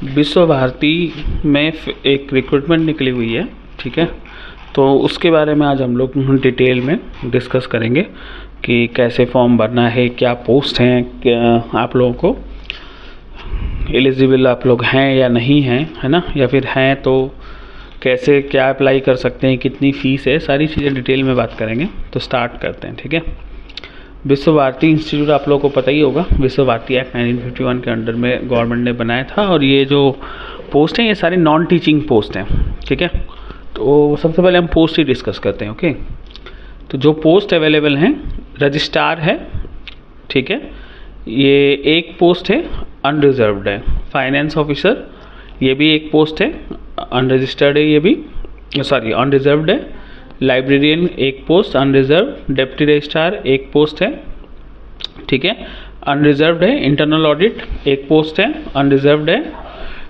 विश्व भारती में एक रिक्रूटमेंट निकली हुई है, ठीक है। तो उसके बारे में आज हम लोग डिटेल में डिस्कस करेंगे कि कैसे फॉर्म भरना है, क्या पोस्ट हैं, क्या आप लोगों को एलिजिबल आप लोग हैं या नहीं हैं, है ना, या फिर हैं तो कैसे क्या अप्लाई कर सकते हैं, कितनी फ़ीस है, सारी चीज़ें डिटेल में बात करेंगे। तो स्टार्ट करते हैं, ठीक है। विश्व भारती इंस्टीट्यूट आप लोगों को पता ही होगा, विश्व भारती एक्ट 1951 के अंडर में गवर्नमेंट ने बनाया था। और ये जो पोस्ट हैं ये सारे नॉन टीचिंग पोस्ट हैं, ठीक है। तो सबसे पहले हम पोस्ट ही डिस्कस करते हैं, ओके। तो जो पोस्ट अवेलेबल हैं, रजिस्ट्रार है, ठीक है, ये एक पोस्ट है, अनरिजर्व्ड है। फाइनेंस ऑफिसर ये भी एक पोस्ट है, अनरजिस्टर्ड है, ये भी सॉरी अनरिजर्व्ड है। लाइब्रेरियन एक पोस्ट अनरिजर्व। डिप्टी रजिस्ट्रार एक पोस्ट है, ठीक है, अनरिजर्व्ड है। इंटरनल ऑडिट एक पोस्ट है, अनरिजर्व्ड है।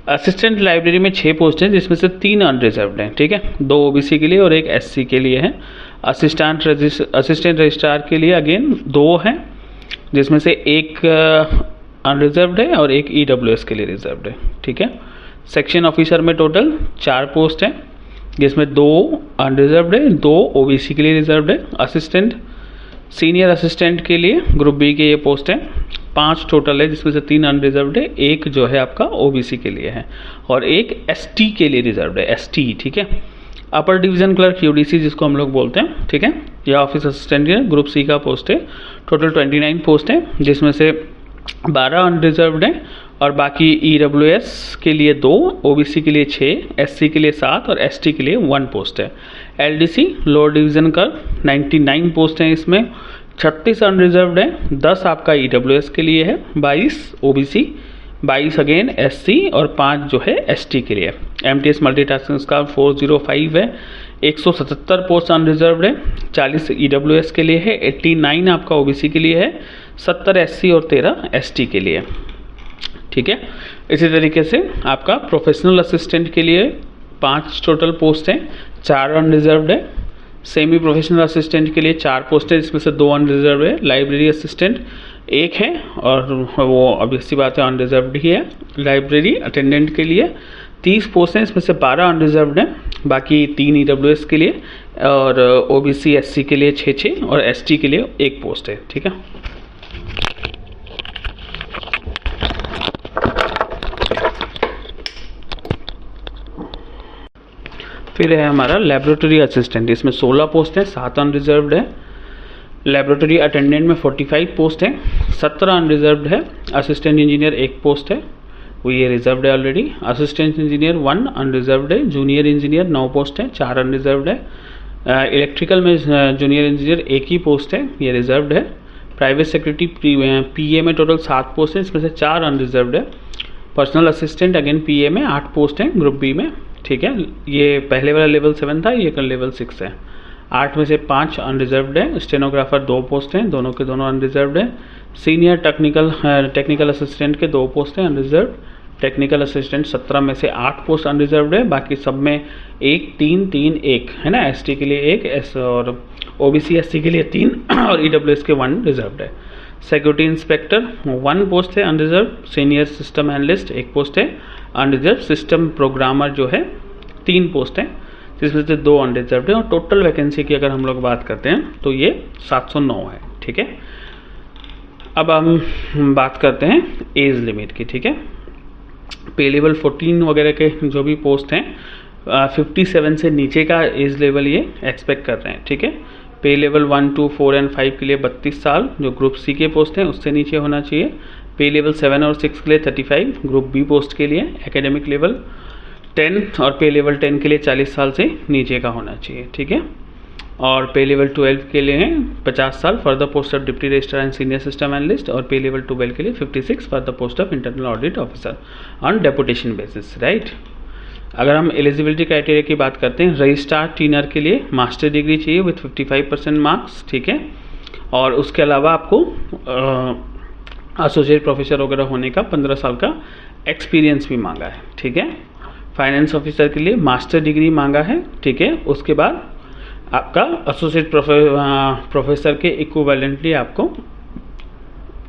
असिस्टेंट लाइब्रेरी में 6 पोस्ट हैं जिसमें से 3 अनरिजर्व्ड हैं, ठीक है, 2 ओबीसी के लिए और 1 एससी के लिए है। असिस्टेंट रजिस्ट्रार के लिए अगेन 2 हैं जिसमें से 1 अनरिजर्व्ड है और 1 ईडब्ल्यूएस के लिए रिजर्व्ड है, ठीक है। सेक्शन ऑफिसर में टोटल 4 पोस्ट हैं जिसमें 2 अनरिजर्व्ड है, 2 ओबीसी के लिए रिजर्व्ड है। असिस्टेंट सीनियर असिस्टेंट के लिए ग्रुप बी के ये पोस्ट हैं, 5 टोटल है जिसमें से 3 अनरिजर्व्ड है, 1 जो है आपका ओबीसी के लिए है और 1 एसटी के लिए रिजर्व्ड है, एसटी, ठीक है। अपर डिवीजन क्लर्क यूडीसी जिसको हम लोग बोलते हैं, ठीक है, या ऑफिस असिस्टेंट है, ग्रुप सी का पोस्ट है। टोटल 29 पोस्ट है जिसमें से 12 अनरिजर्व्ड है और बाकी ईडब्ल्यूएस के लिए 2, ओबीसी के लिए 6, एससी के लिए 7 और एसटी के लिए 1 पोस्ट है। एलडीसी लोअर डिवीजन का 99 पोस्ट हैं, इसमें 36 अनरिजर्व्ड है, 10 आपका ईडब्ल्यूएस के लिए है, 22 ओबीसी, 22 अगेन एससी और 5 जो है एसटी के लिए। एमटीएस मल्टीटास्किंग का 405 है, 177 पोस्ट अनरिजर्व्ड है, 40 ईडब्ल्यूएस के लिए है, 89 आपका ओबीसी के लिए है, 70 एससी और 13 एसटी के लिए, ठीक है। इसी तरीके से आपका प्रोफेशनल असिस्टेंट के लिए 5 टोटल पोस्ट हैं, 4 अनरिजर्व्ड है। सेमी प्रोफेशनल असिस्टेंट के लिए 4 पोस्ट है जिसमें से 2 अनरिजर्व है। लाइब्रेरी असिस्टेंट 1 है और वो अभी सी बात है अनरिजर्व्ड ही है। लाइब्रेरी अटेंडेंट के लिए 30 पोस्ट हैं, इसमें से 12 अनरिजर्व्ड हैं, बाकी 3 ईडब्ल्यूएस के लिए और ओबीसी एससी के लिए 6 और एसटी के लिए 1 पोस्ट है, ठीक है। फिर है हमारा लेबोरेटरी असिस्टेंट, इसमें 16 पोस्ट हैं, 7 अनरिजर्व्ड है। लेबोरेटरी अटेंडेंट में 45 पोस्ट हैं, 17 अनरिजर्व्ड है। असिस्टेंट इंजीनियर 1 पोस्ट है, वो ये रिजर्व्ड है ऑलरेडी। असिस्टेंट इंजीनियर 1 अनरिजर्व्ड है। जूनियर इंजीनियर 9 पोस्ट हैं, 4 अनरिजर्व्ड है। इलेक्ट्रिकल में जूनियर इंजीनियर 1 ही पोस्ट है, ये रिजर्व्ड है। प्राइवेट सेक्रेटरी पीए में टोटल 7 पोस्ट हैं, इसमें से 4 अनरिजर्व्ड है। पर्सनल असिस्टेंट अगेन पीए में 8 पोस्ट हैं ग्रुप बी में, ठीक है। ये पहले वाला लेवल 7 था, ये लेवल 6 है। 8 में से 5 अनरिजर्व्ड है। स्टेनोग्राफर 2 पोस्ट हैं, दोनों के दोनों अनरिजर्व्ड है। सीनियर टेक्निकल असिस्टेंट के 2 पोस्ट हैं अनरिजर्व्ड। टेक्निकल असिस्टेंट 17 में से 8 पोस्ट अनरिजर्व्ड है, बाकी सब में 1 3 3 1 है ना। एसटी के लिए 1 एस और ओबीसी एससी के लिए 3 और ईडब्ल्यूएस के 1 रिजर्व्ड है। सिक्योरिटी इंस्पेक्टर 1 पोस्ट है unreserved. Senior system analyst 1 post है अनरिजर्व। सिस्टम प्रोग्रामर जो है 3 पोस्ट हैं जिसमें से 2 अनरिजर्व्ड है। और टोटल वैकेंसी की अगर हम लोग बात करते हैं तो ये 709 है, ठीक है। अब हम बात करते हैं एज लिमिट की, ठीक है। पे लेवल 14 वगैरह के जो भी पोस्ट हैं 57 से नीचे का एज लेवल ये एक्सपेक्ट कर रहे हैं, ठीक है। पे लेवल 1 2 4 एंड 5 के लिए 32 साल जो ग्रुप सी के पोस्ट हैं उससे नीचे होना चाहिए। पे लेवल 7 और 6 के लिए 35 ग्रुप बी पोस्ट के लिए। एकेडमिक लेवल 10 और पे लेवल 10 के लिए 40 साल से नीचे का होना चाहिए, ठीक है। और पे लेवल 12 के लिए हैं 50 साल for the post of deputy registrar and senior system analyst. और पे लेवल 12 के लिए 56 for the post of internal audit officer on deputation basis, right. अगर हम एलिजिबिलिटी क्राइटेरिया की बात करते हैं, रजिस्ट्रार टीनर के लिए मास्टर डिग्री चाहिए विथ 55% मार्क्स, ठीक है। और उसके अलावा आपको एसोसिएट प्रोफेसर वगैरह होने का 15 साल का एक्सपीरियंस भी मांगा है, ठीक है। फाइनेंस ऑफिसर के लिए मास्टर डिग्री मांगा है, ठीक है। उसके बाद आपका एसोसिएट प्रोफेसर के इक्विवेलेंटली आपको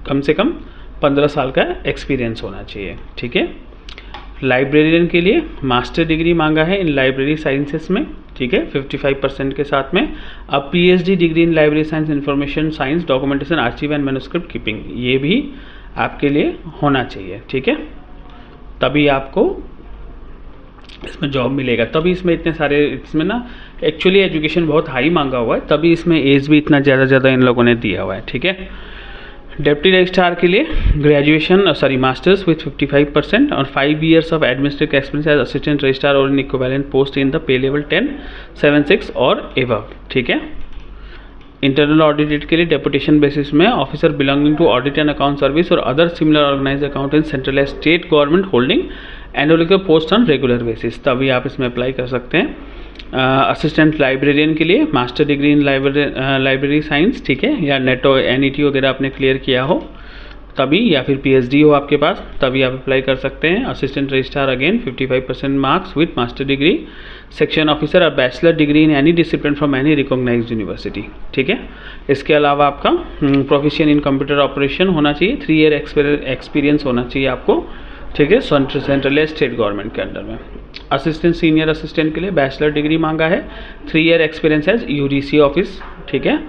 कम से कम 15 साल का एक्सपीरियंस होना चाहिए, ठीक है। लाइब्रेरियन के लिए मास्टर डिग्री मांगा है इन लाइब्रेरी साइंसेस में, ठीक है, 55% के साथ में। अब PhD degree in library science, information science, documentation, archive and manuscript keeping, ये भी आपके लिए होना चाहिए, ठीक है, तभी आपको इसमें जॉब मिलेगा। तभी इसमें इतने सारे, इसमें ना एक्चुअली एजुकेशन बहुत हाई मांगा हुआ है, तभी इसमें एज भी इतना ज़्यादा इन लोगों ने दिया हुआ है, ठीक है। डेप्टी रजिस्ट्रार के लिए ग्रेजुएशन मास्टर्स विथ 55% और 5 years of administrative experience as assistant registrar और in equivalent post in the pay level 10, 7, 6 और एबव, ठीक है। इंटरनल ऑडिट के लिए डेपुटेशन बेसिस में officer belonging to audit and account service और other similar organise account in central and state government holding annual post on regular basis, तभी आप इसमें अप्लाई कर सकते हैं। असिस्टेंट लाइब्रेरियन के लिए master degree in library science, ठीक है, या नेटो एनईटी वगैरह आपने क्लियर किया हो तभी, या फिर पीएचडी हो आपके पास, तभी आप अप्लाई कर सकते हैं। Assistant registrar again 55% marks with master degree, section officer और bachelor degree in any discipline from any recognised university, ठीक है। इसके अलावा आपका प्रोफिशिएंट इन कंप्यूटर ऑपरेशन होना चाहिए, 3 year एक्सपीरियंस होना चाहिए आपको, ठीक है, सेंट्रल स्टेट गवर्नमेंट के अंडर में। असिस्टेंट सीनियर असिस्टेंट के लिए बैचलर डिग्री मांगा है, 3 year एक्सपीरियंस है यूडीसी ऑफिस, ठीक है।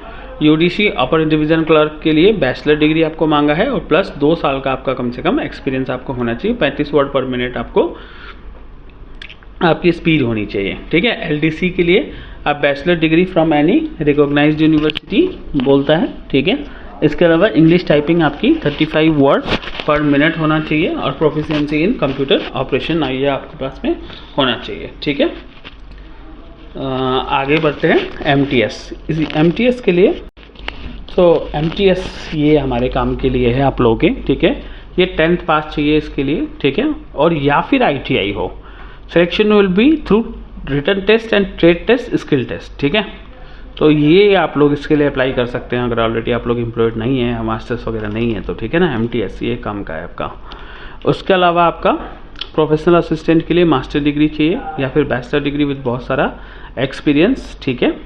यूडीसी अपर डिवीजन क्लर्क के लिए बैचलर डिग्री आपको मांगा है और प्लस 2 साल का आपका कम से कम एक्सपीरियंस आपको होना चाहिए, 35 वर्ड पर मिनट आपको आपकी स्पीड होनी चाहिए, ठीक है। एलडीसी के लिए आप bachelor degree from any recognised university बोलता है, ठीक है। इसके अलावा इंग्लिश टाइपिंग आपकी 35 वर्ड पर मिनट होना चाहिए और प्रोफिशिएंसी इन कंप्यूटर ऑपरेशन ये आपके पास में होना चाहिए, ठीक है। आगे बढ़ते हैं एमटीएस। इस एमटीएस के लिए एमटीएस ये हमारे काम के लिए है आप लोगों के, ठीक है। ये 10th पास चाहिए इसके लिए, ठीक है, और या फिर आईटीआई हो। Selection will be through written test and trade test, skill test, ठीक है। तो ये आप लोग इसके लिए अप्लाई कर सकते हैं अगर ऑलरेडी आप लोग एम्प्लॉयड नहीं है, मास्टर्स वगैरह नहीं है तो, ठीक है ना। एमटीएस ये काम का है आपका। उसके अलावा आपका प्रोफेशनल असिस्टेंट के लिए मास्टर डिग्री चाहिए या फिर बैचलर डिग्री विद बहुत सारा एक्सपीरियंस, ठीक है।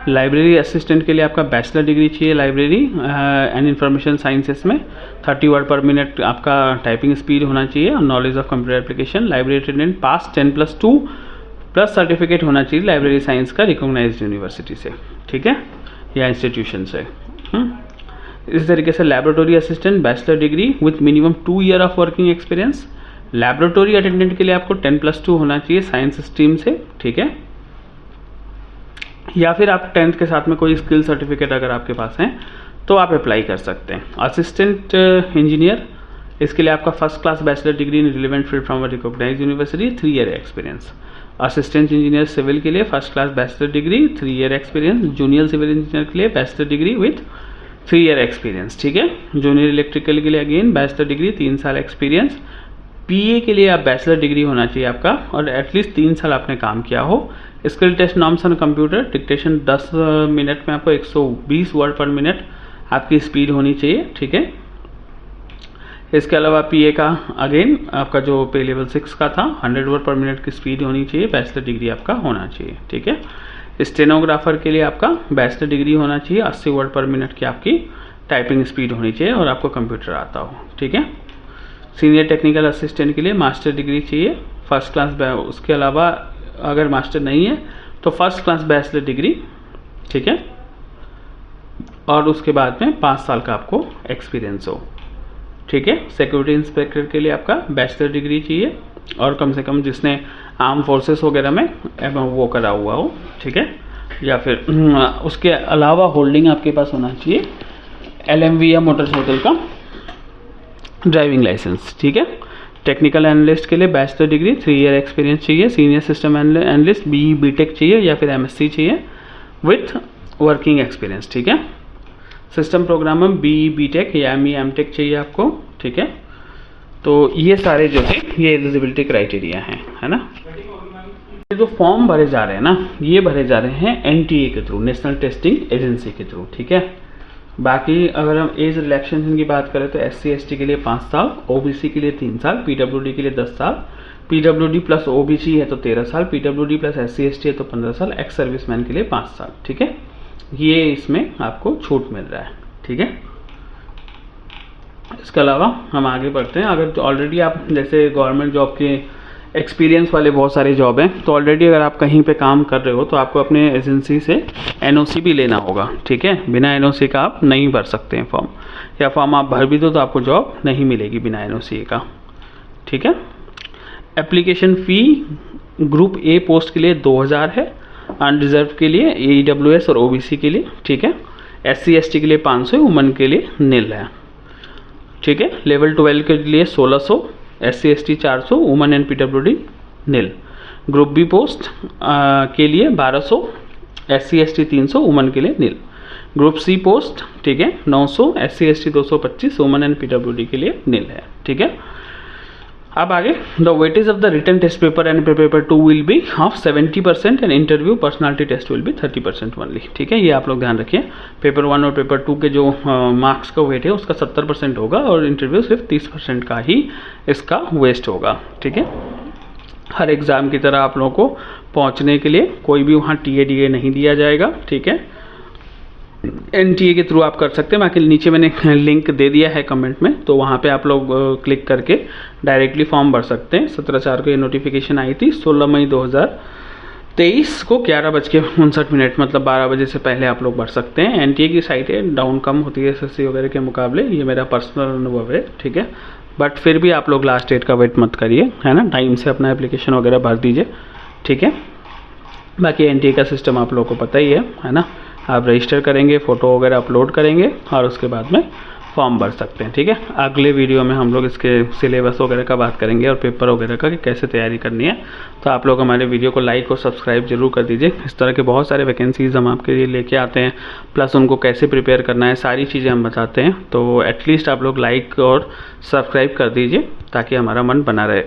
लाइब्रेरी असिस्टेंट के लिए आपका बैचलर डिग्री चाहिए लाइब्रेरी एंड इंफॉर्मेशन साइंसेस में, 30 वर्ड पर मिनट आपका टाइपिंग स्पीड होना चाहिए और knowledge of computer application. Library attendant pass 10+2 plus certificate होना चाहिए लाइब्रेरी साइंस का रिकॉग्नाइज्ड यूनिवर्सिटी से, ठीक है, या इंस्टीट्यूशन से। इस तरीके से laboratory assistant bachelor degree with minimum 2 year of working experience. Laboratory attendant के लिए आपको 10+2 होना चाहिए साइंस स्ट्रीम से, ठीक है, या फिर आप 10th के साथ में कोई स्किल सर्टिफिकेट अगर आपके पास है तो आप अप्लाई कर सकते हैं। असिस्टेंट इंजीनियर, इसके लिए आपका first class bachelor degree in relevant field from recognised university, 3 year experience. Assistant engineer civil के लिए first class bachelor degree, 3 year experience. Junior civil engineer के लिए bachelor degree with 3 year experience, ठीक है। Junior electrical के लिए again bachelor degree, 3 साल experience. पीए के लिए आप बैचलर डिग्री होना चाहिए आपका और एटलीस्ट 3 साल आपने काम किया हो। Skill test norms on computer dictation 10 minute में आपको 120 वर्ड पर मिनट आपकी स्पीड होनी चाहिए, ठीक है। इसके अलावा पीए का अगेन आपका जो पे लेवल 6 का था 100 वर्ड पर मिनट की स्पीड होनी चाहिए, बैचलर डिग्री आपका होना चाहिए, ठीक है। स्टेनोग्राफर के लिए आपका बैचलर डिग्री होना चाहिए, 80 वर्ड पर मिनट की आपकी टाइपिंग स्पीड होनी चाहिए और आपको कंप्यूटर आता हो, ठीक है। सीनियर टेक्निकल असिस्टेंट के लिए मास्टर डिग्री चाहिए फर्स्ट क्लास, उसके अलावा अगर मास्टर नहीं है तो फर्स्ट क्लास बैचलर डिग्री, ठीक है, और उसके बाद में 5 साल का आपको एक्सपीरियंस हो, ठीक है। सिक्योरिटी इंस्पेक्टर के लिए आपका बैचलर डिग्री चाहिए और कम से कम जिसने आर्म फोर्सेस वगैरह में वो करा हुआ हो, ठीक है, या फिर उसके अलावा होल्डिंग आपके पास होना चाहिए LMV या मोटरसाइकिल का ड्राइविंग लाइसेंस, ठीक है। टेक्निकल एनालिस्ट के लिए बैचलर डिग्री, 3 year एक्सपीरियंस चाहिए। Senior system analyst BE BTech चाहिए या फिर MSc चाहिए विथ वर्किंग एक्सपीरियंस, ठीक है। सिस्टम प्रोग्रामर BE BTech या ME MTech चाहिए आपको, ठीक है। तो ये सारे जो है ये एलिजिबिलिटी क्राइटेरिया हैं, है ना। ये जो फॉर्म भरे जा रहे हैं ना, ये भरे जा रहे हैं NTA के थ्रू, नेशनल टेस्टिंग एजेंसी के थ्रू, ठीक है। बाकी अगर हम एज रिलैक्सेशन की बात करें तो SC ST के लिए 5 साल, OBC के लिए 3 साल, PWD के लिए 10 साल, PWD प्लस OBC है तो 13 साल, PWD प्लस SC ST है तो 15 साल, एक्स सर्विसमैन के लिए 5 साल, ठीक है। ये इसमें आपको छूट मिल रहा है, ठीक है। इसके अलावा हम आगे बढ़ते हैं। अगर ऑलरेडी आप जैसे गवर्नमेंट जॉब के एक्सपीरियंस वाले बहुत सारे जॉब हैं, तो ऑलरेडी अगर आप कहीं पे काम कर रहे हो तो आपको अपने एजेंसी से एनओसी भी लेना होगा, ठीक है। बिना एनओसी का आप नहीं भर सकते हैं फॉर्म, या फॉर्म आप भर भी दो तो आपको जॉब नहीं मिलेगी बिना एनओसी का, ठीक है। Application fee group A post के लिए 2000 है, अनरिजर्व के लिए AEWS और OBC के लिए, ठीक है। SC ST के लिए 500, वुमन के लिए नील है, ठीक है। लेवल 12 के लिए 1600, SC ST 400, woman and PWD nil. Group B post के लिए 1200, SC ST 300, वुमन के लिए नील। ग्रुप सी पोस्ट, ठीक है, 900, SC ST 225, woman and PWD के लिए नील है, ठीक है। अब आगे, the weightage of the written test paper and paper 2 will be of 70% and interview personality test will be 30% only, ठीक है। ये आप लोग ध्यान रखिए। पेपर 1 और पेपर 2 के जो मार्क्स का वेट है उसका 70% होगा और इंटरव्यू सिर्फ 30% का ही इसका वेस्ट होगा, ठीक है। हर एग्ज़ाम की तरह आप लोगों को पहुँचने के लिए कोई भी वहाँ TA DA नहीं दिया जाएगा, ठीक है। NTA के थ्रू आप कर सकते हैं, बाकी नीचे मैंने लिंक दे दिया है कमेंट में, तो वहाँ पे आप लोग क्लिक करके डायरेक्टली फॉर्म भर सकते हैं। 17/4 को ये नोटिफिकेशन आई थी। 16 मई 2023 को 11:59, मतलब 12 बजे से पहले आप लोग भर सकते हैं। NTA की साइट है, डाउन कम होती है SSC वगैरह के मुकाबले, ये मेरा पर्सनल अनुभव है, ठीक है। बट फिर भी आप लोग लास्ट डेट का वेट मत करिए, है ना, टाइम से अपना एप्लीकेशन वगैरह भर दीजिए, ठीक है। बाकी NTA का सिस्टम आप लोगों को पता ही है ना। आप रजिस्टर करेंगे, फ़ोटो वगैरह अपलोड करेंगे और उसके बाद में फॉर्म भर सकते हैं, ठीक है। अगले वीडियो में हम लोग इसके सिलेबस वगैरह का बात करेंगे और पेपर वगैरह का कि कैसे तैयारी करनी है। तो आप लोग हमारे वीडियो को लाइक और सब्सक्राइब जरूर कर दीजिए। इस तरह के बहुत सारे वैकेंसीज़ हम आपके लिए लेके आते हैं, प्लस उनको कैसे प्रिपेयर करना है सारी चीज़ें हम बताते हैं। तो एटलीस्ट आप लोग लाइक और सब्सक्राइब कर दीजिए ताकि हमारा मन बना रहे।